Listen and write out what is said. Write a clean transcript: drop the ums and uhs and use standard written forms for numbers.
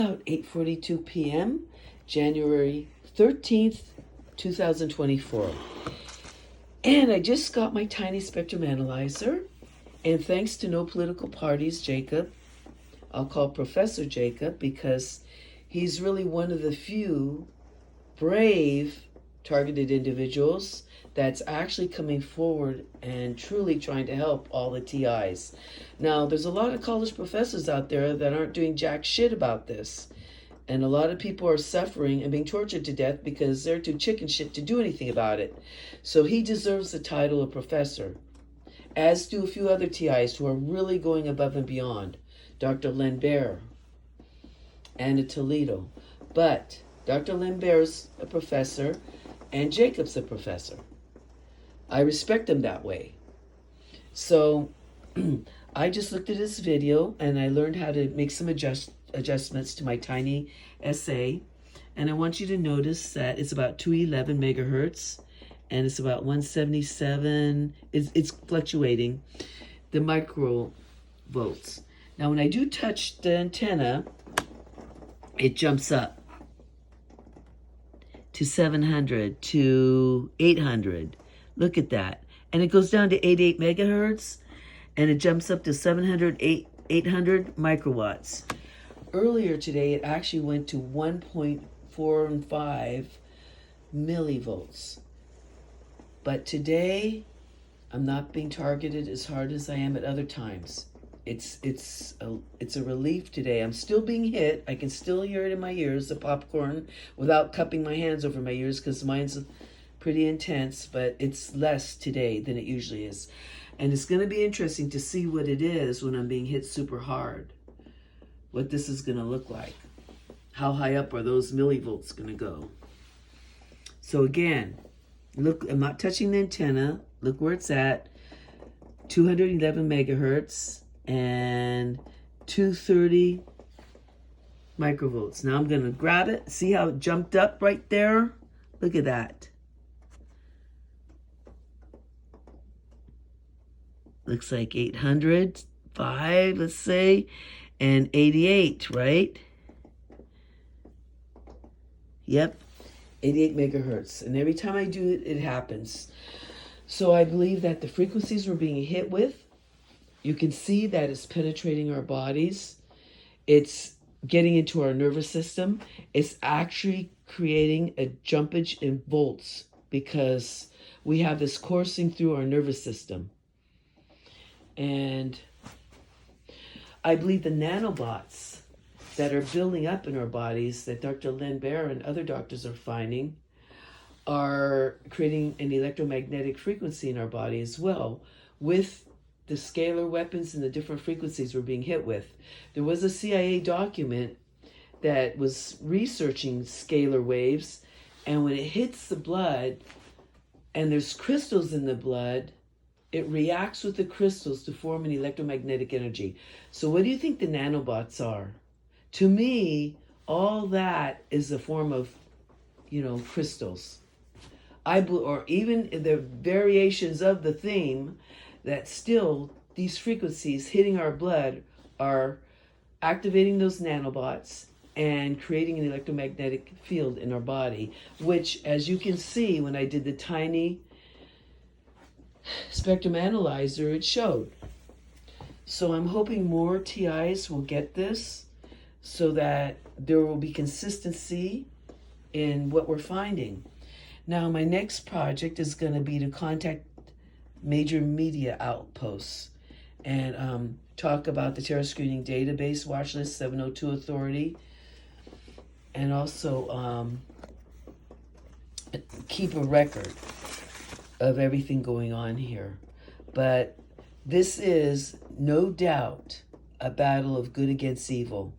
About 8:42 p.m., January 13th, 2024. And I just got my tiny spectrum analyzer, and thanks to No Political Parties, Jacob, I'll call Professor Jacob because he's really one of the few brave targeted individuals that's actually coming forward and truly trying to help all the TIs. Now, there's a lot of college professors out there that aren't doing jack shit about this. And a lot of people are suffering and being tortured to death because they're too chicken shit to do anything about it. So he deserves the title of professor, as do a few other TIs who are really going above and beyond. Dr. Len Bear, Anna Toledo. But Dr. Len Bear's a professor and Jacob's a professor. I respect them that way. So I just looked at his video and I learned how to make some adjustments to my tiny essay. And I want you to notice that it's about 211 megahertz and it's about 177. It's fluctuating, the microvolts. Now, when I do touch the antenna, it jumps up to 700, to 800. Look at that. And it goes down to 88 megahertz, and it jumps up to 700, 800 microwatts. Earlier today, it actually went to 1.45 millivolts. But today, I'm not being targeted as hard as I am at other times. It's a relief today. I'm still being hit. I can still hear it in my ears, the popcorn, without cupping my hands over my ears because mine's pretty intense, but it's less today than it usually is. And it's going to be interesting to see what it is when I'm being hit super hard, what this is going to look like. How high up are those millivolts going to go? So again, look, I'm not touching the antenna. Look where it's at, 211 megahertz and 230 microvolts. Now I'm going to grab it. See how it jumped up right there? Look at that. Looks like 805, let's say, and 88, right? Yep, 88 megahertz. And every time I do it, it happens. So I believe that the frequencies we're being hit with, you can see that it's penetrating our bodies. It's getting into our nervous system. It's actually creating a jumpage in volts because we have this coursing through our nervous system. And I believe the nanobots that are building up in our bodies that Dr. Len Bear and other doctors are finding are creating an electromagnetic frequency in our body as well with the scalar weapons and the different frequencies we're being hit with. There was a CIA document that was researching scalar waves, and when it hits the blood and there's crystals in the blood, it reacts with the crystals to form an electromagnetic energy. So what do you think the nanobots are? To me, all that is a form of, crystals. Or even the variations of the theme, that still these frequencies hitting our blood are activating those nanobots and creating an electromagnetic field in our body, which, as you can see, when I did the tiny spectrum analyzer, it showed. So I'm hoping more TIs will get this so that there will be consistency in what we're finding. Now, my next project is going to be to contact major media outposts and talk about the terror screening database, watch list 702 authority, and also keep a record of everything going on here. But this is no doubt a battle of good against evil.